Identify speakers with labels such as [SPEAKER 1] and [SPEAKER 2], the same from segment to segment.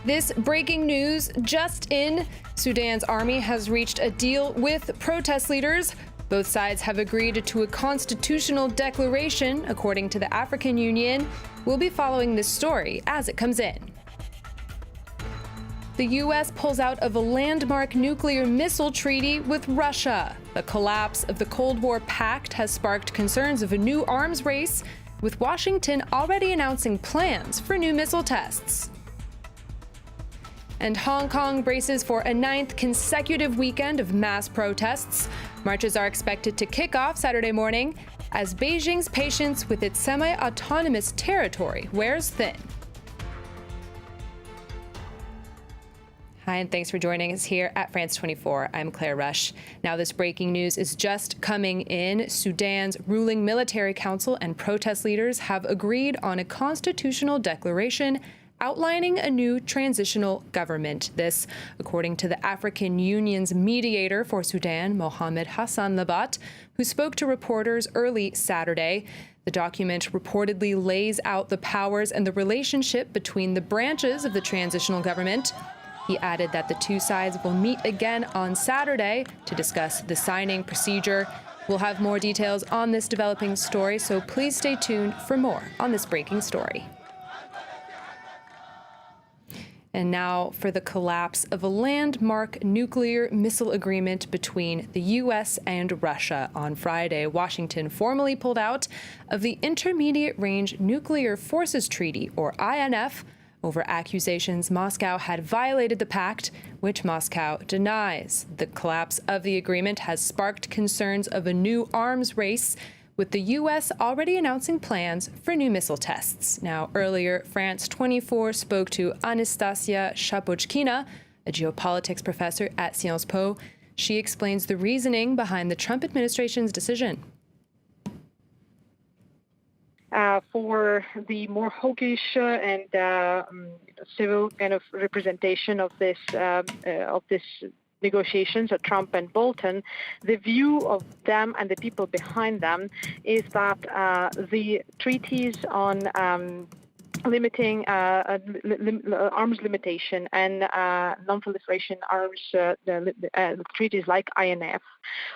[SPEAKER 1] This breaking news just in. Sudan's army has reached a deal with protest leaders. Both sides have agreed to a constitutional declaration, according to the African Union. We'll be following this story as it comes in. The U.S. pulls out of a landmark nuclear missile treaty with Russia. The collapse of the Cold War pact has sparked concerns of a new arms race, with Washington already announcing plans for new missile tests. And Hong Kong braces for a 9th consecutive weekend of mass protests. Marches are expected to kick off Saturday morning as Beijing's patience with its semi-autonomous territory wears thin. Hi, and thanks for joining us here at France 24. I'm Claire Rush. Now, this breaking news is just coming in. Sudan's ruling military council and protest leaders have agreed on a constitutional declaration outlining a new transitional government. This, according to the African Union's mediator for Sudan, Mohamed Hassan Labat, who spoke to reporters early Saturday. The document reportedly lays out the powers and the relationship between the branches of the transitional government. He added that the two sides will meet again on Saturday to discuss the signing procedure. We'll have more details on this developing story, so please stay tuned for more on this breaking story. And now for the collapse of a landmark nuclear missile agreement between the U.S. and Russia. On Friday, Washington formally pulled out of the Intermediate Range Nuclear Forces Treaty, or INF, over accusations Moscow had violated the pact, which Moscow denies. The collapse of the agreement has sparked concerns of a new arms race, with the U.S. already announcing plans for new missile tests. Now, earlier, France 24 spoke to Anastasia Shapochkina, a geopolitics professor at Sciences Po. She explains the reasoning behind the Trump administration's decision.
[SPEAKER 2] For the more hawkish and civil kind of representation of this negotiations of Trump and Bolton, the view of them and the people behind them is that the treaties on limiting arms limitation and non-proliferation arms treaties like INF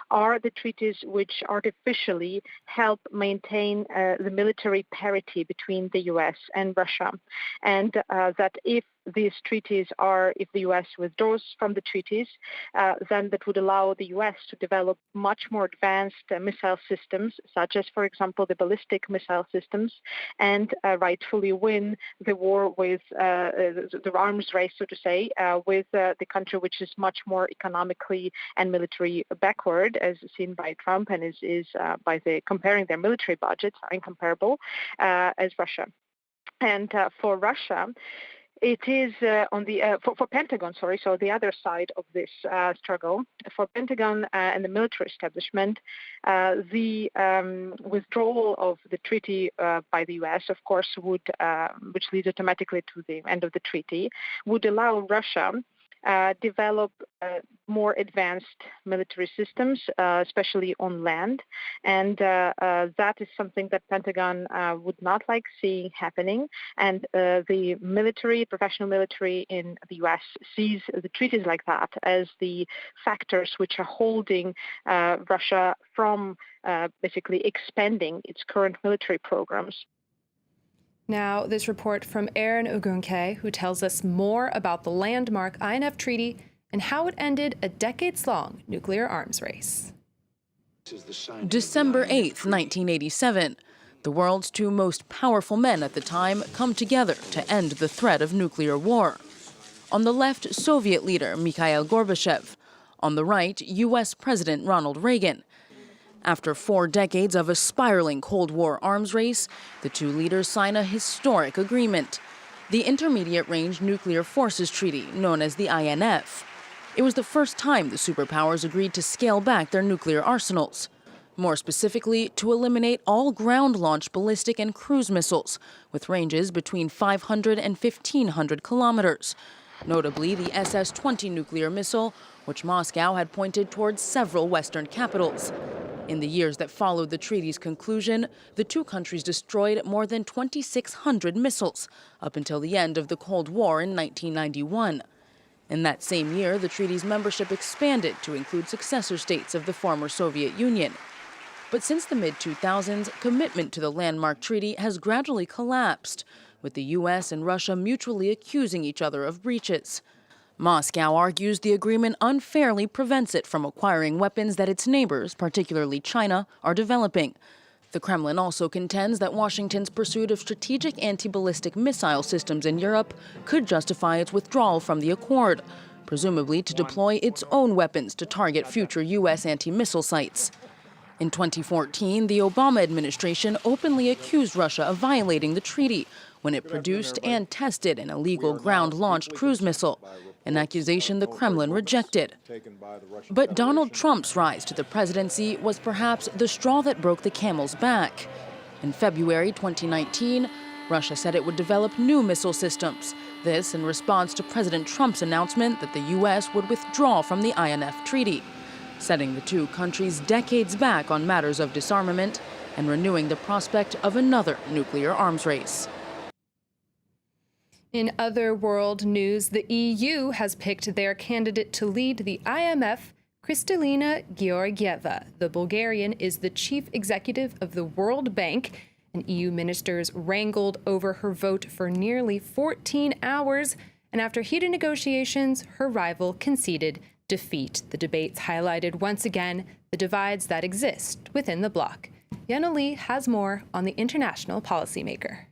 [SPEAKER 2] are the treaties which artificially help maintain the military parity between the U.S. and Russia, and that if these treaties if the U.S. withdraws from the treaties, then that would allow the U.S. to develop much more advanced missile systems, such as, for example, the ballistic missile systems, and rightfully win the war with the arms race, so to say, with the country which is much more economically and military backward, as seen by Trump, and is by comparing their military budgets, are incomparable, as Russia. And for Russia, it is for Pentagon, so the other side of this struggle. For Pentagon and the military establishment, the withdrawal of the treaty by the U.S., of course, which leads automatically to the end of the treaty, would allow Russia develop more advanced military systems, especially on land. And that is something that Pentagon would not like seeing happening. And the professional military in the U.S. sees the treaties like that as the factors which are holding Russia from basically expanding its current military programs.
[SPEAKER 1] Now, this report from Aaron Ogunke, who tells us more about the landmark INF Treaty and how it ended a decades-long nuclear arms race.
[SPEAKER 3] December 8th, 1987. The world's two most powerful men at the time come together to end the threat of nuclear war. On the left, Soviet leader Mikhail Gorbachev. On the right, U.S. President Ronald Reagan. After 4 decades of a spiraling Cold War arms race, the two leaders sign a historic agreement, the Intermediate Range Nuclear Forces Treaty, known as the INF. It was the first time the superpowers agreed to scale back their nuclear arsenals. More specifically, to eliminate all ground-launched ballistic and cruise missiles, with ranges between 500 and 1,500 kilometers. Notably, the SS-20 nuclear missile, which Moscow had pointed towards several Western capitals. In the years that followed the treaty's conclusion, the two countries destroyed more than 2,600 missiles, up until the end of the Cold War in 1991. In that same year, the treaty's membership expanded to include successor states of the former Soviet Union. But since the mid-2000s, commitment to the landmark treaty has gradually collapsed, with the U.S. and Russia mutually accusing each other of breaches. Moscow argues the agreement unfairly prevents it from acquiring weapons that its neighbors, particularly China, are developing. The Kremlin also contends that Washington's pursuit of strategic anti-ballistic missile systems in Europe could justify its withdrawal from the accord, presumably to deploy its own weapons to target future U.S. anti-missile sites. In 2014, the Obama administration openly accused Russia of violating the treaty when it produced and tested an illegal ground-launched cruise missile, an accusation the Kremlin rejected. But Donald Trump's rise to the presidency was perhaps the straw that broke the camel's back. In February 2019, Russia said it would develop new missile systems, this in response to President Trump's announcement that the U.S. would withdraw from the INF treaty, setting the two countries decades back on matters of disarmament and renewing the prospect of another nuclear arms race.
[SPEAKER 1] In other world news, the EU has picked their candidate to lead the IMF, Kristalina Georgieva. The Bulgarian is the chief executive of the World Bank, and EU ministers wrangled over her vote for nearly 14 hours, and after heated negotiations, her rival conceded defeat. The debates highlighted once again the divides that exist within the bloc. Yana Lee has more on the international policymaker.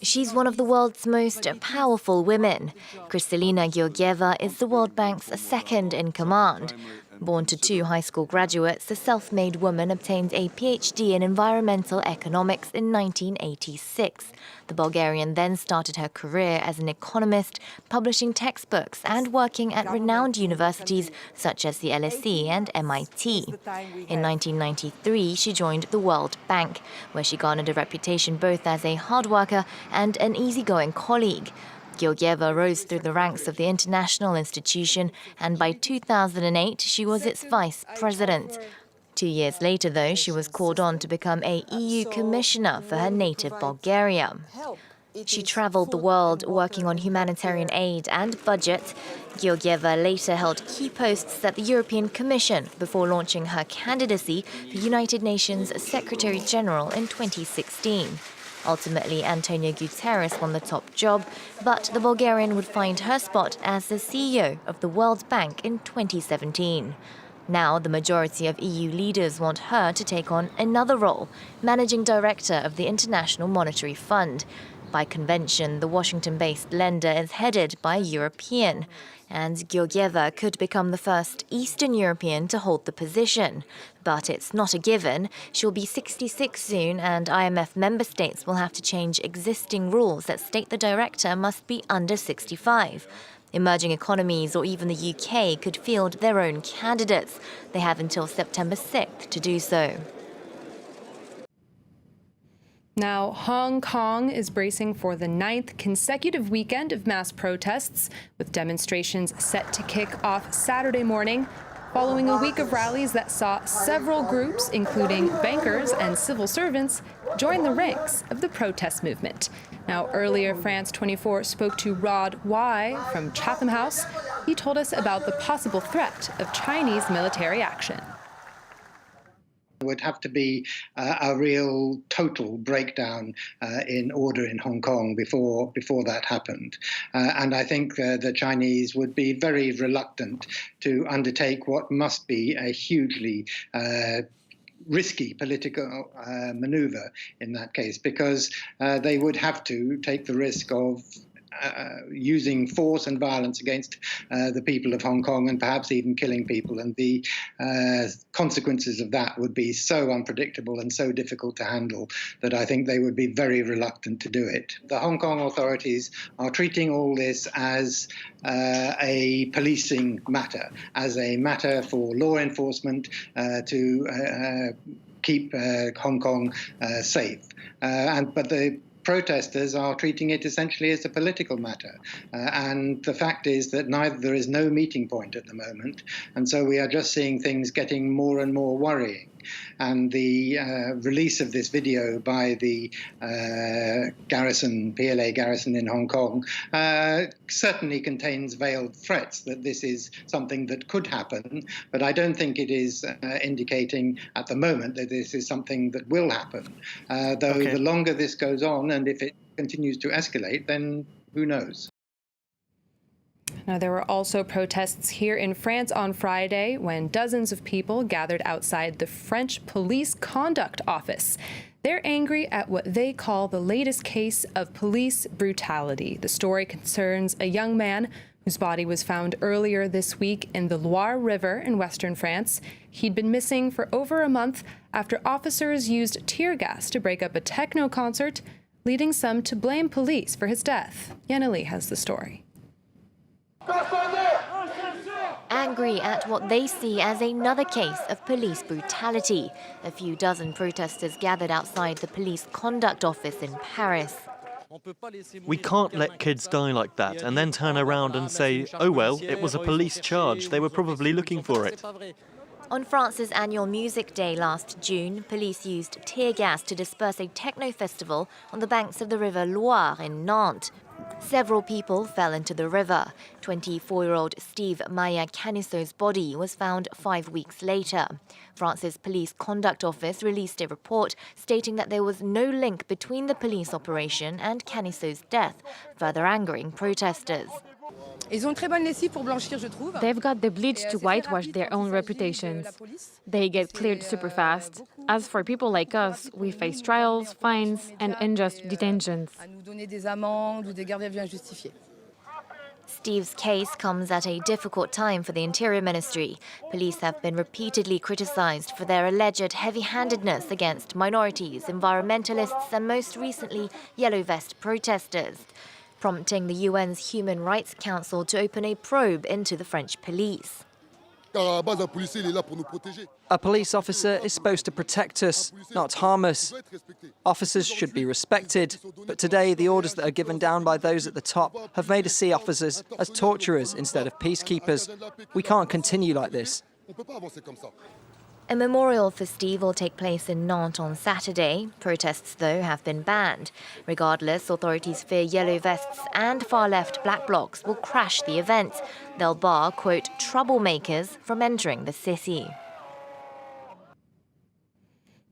[SPEAKER 4] She's one of the world's most powerful women. Kristalina Georgieva is the World Bank's second in command. Born to two high school graduates, the self-made woman obtained a PhD in environmental economics in 1986. The Bulgarian then started her career as an economist, publishing textbooks and working at renowned universities such as the LSE and MIT. In 1993, she joined the World Bank, where she garnered a reputation both as a hard worker and an easygoing colleague. Georgieva rose through the ranks of the international institution, and by 2008 she was its vice president. 2 years later, though, she was called on to become a EU commissioner for her native Bulgaria. She traveled the world working on humanitarian aid and budget. Georgieva later held key posts at the European Commission before launching her candidacy for United Nations Secretary General in 2016. Ultimately, Antonio Guterres won the top job, but the Bulgarian would find her spot as the CEO of the World Bank in 2017. Now, the majority of EU leaders want her to take on another role, managing director of the International Monetary Fund. By convention, the Washington-based lender is headed by a European, and Georgieva could become the first Eastern European to hold the position. But it's not a given. She'll be 66 soon, and IMF member states will have to change existing rules that state the director must be under 65. Emerging economies or even the UK could field their own candidates. They have until September 6th to do so.
[SPEAKER 1] Now, Hong Kong is bracing for the 9th consecutive weekend of mass protests, with demonstrations set to kick off Saturday morning, following a week of rallies that saw several groups, including bankers and civil servants, join the ranks of the protest movement. Now, earlier, France 24 spoke to Rod Wai from Chatham House. He told us about the possible threat of Chinese military action.
[SPEAKER 5] It would have to be a real total breakdown in order in Hong Kong before that happened. And I think the Chinese would be very reluctant to undertake what must be a hugely risky political maneuver in that case, because they would have to take the risk of using force and violence against the people of Hong Kong, and perhaps even killing people. And the consequences of that would be so unpredictable and so difficult to handle that I think they would be very reluctant to do it. The Hong Kong authorities are treating all this as a policing matter, as a matter for law enforcement to keep Hong Kong safe. But the protesters are treating it essentially as a political matter. And the fact is that there is no meeting point at the moment. And so we are just seeing things getting more and more worrying. And the release of this video by the PLA garrison in Hong Kong certainly contains veiled threats that this is something that could happen, but I don't think it is indicating at the moment that this is something that will happen. Though the longer this goes on, and if it continues to escalate, then who knows?
[SPEAKER 1] Now, there were also protests here in France on Friday when dozens of people gathered outside the French police conduct office. They're angry at what they call the latest case of police brutality. The story concerns a young man whose body was found earlier this week in the Loire River in western France. He'd been missing for over a month after officers used tear gas to break up a techno concert, leading some to blame police for his death. Yana Lee has the story.
[SPEAKER 4] Angry at what they see as another case of police brutality. A few dozen protesters gathered outside the police conduct office in Paris.
[SPEAKER 6] We can't let kids die like that and then turn around and say, oh well, it was a police charge, they were probably looking for it.
[SPEAKER 4] On France's annual Music Day last June, police used tear gas to disperse a techno festival on the banks of the River Loire in Nantes. Several people fell into the river. 24-year-old Steve Maya Canisso's body was found 5 weeks later. France's police conduct office released a report stating that there was no link between the police operation and Canisso's death, further angering protesters.
[SPEAKER 7] They've
[SPEAKER 8] got the bleach to whitewash their own reputations. They get cleared super fast. As for people like us, we face trials, fines, and unjust detentions.
[SPEAKER 4] Steve's case comes at a difficult time for the Interior Ministry. Police have been repeatedly criticized for their alleged heavy-handedness against minorities, environmentalists, and most recently, Yellow Vest protesters, prompting the UN's Human Rights Council to open a probe into the French police.
[SPEAKER 9] A
[SPEAKER 10] police officer is supposed to protect us, not harm us. Officers should be respected, but today the orders that are given down by those at the top have made us see officers as torturers instead of peacekeepers. We can't continue like this.
[SPEAKER 4] A memorial for Steve will take place in Nantes on Saturday. Protests, though, have been banned. Regardless, authorities fear yellow vests and far-left black blocs will crash the event. They'll bar, quote, troublemakers from entering the city.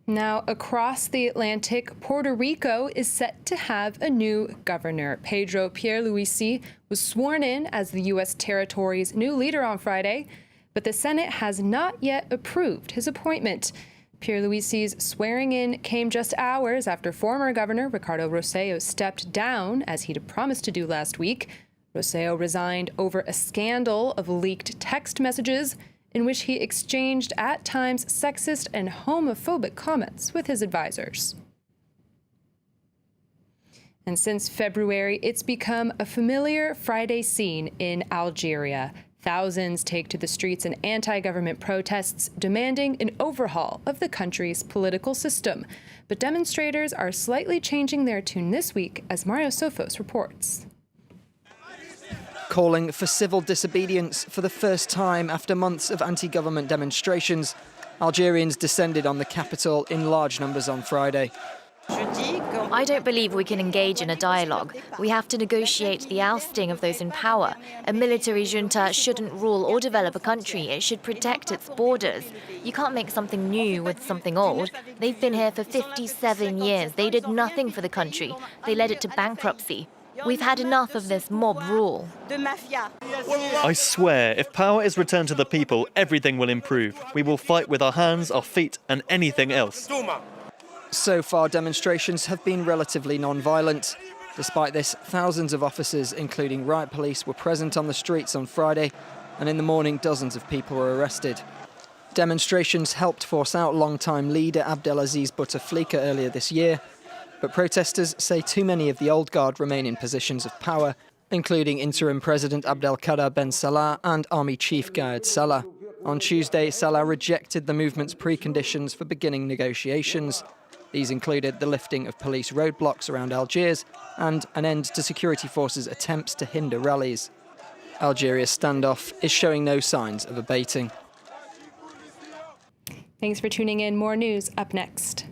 [SPEAKER 1] Now, across the Atlantic, Puerto Rico is set to have a new governor. Pedro Pierluisi was sworn in as the U.S. territory's new leader on Friday, but the Senate has not yet approved his appointment. Pierluisi's swearing-in came just hours after former Governor Ricardo Rossello stepped down, as he'd promised to do last week. Rossello resigned over a scandal of leaked text messages in which he exchanged at times sexist and homophobic comments with his advisors. And since February, it's become a familiar Friday scene in Algeria. Thousands take to the streets in anti-government protests demanding an overhaul of the country's political system. But demonstrators are slightly changing their tune this week, as Mario Sofos reports.
[SPEAKER 10] Calling for civil disobedience for the first time after months of anti-government demonstrations, Algerians descended on the capital in large numbers on Friday.
[SPEAKER 4] I don't believe we can engage in a dialogue. We have to negotiate the ousting of those in power. A military junta shouldn't rule or develop a country. It should protect its borders. You can't make something new with something old. They've been here for 57 years. They did nothing for the country. They led it to bankruptcy. We've had enough of this mob rule.
[SPEAKER 6] I swear, if power is returned to the people, everything will improve. We will fight with our hands, our feet, and anything else.
[SPEAKER 10] So far, demonstrations have been relatively non-violent. Despite this, thousands of officers, including riot police, were present on the streets on Friday, and in the morning, dozens of people were arrested. Demonstrations helped force out longtime leader Abdelaziz Bouteflika earlier this year, but protesters say too many of the old guard remain in positions of power, including interim President Abdelkader Ben Salah and Army Chief Gaid Salah. On Tuesday, Salah rejected the movement's preconditions for beginning negotiations. These included the lifting of police roadblocks around Algiers and an end to security forces' attempts to hinder rallies. Algeria's standoff is showing no signs of abating.
[SPEAKER 1] Thanks for tuning in. More news up next.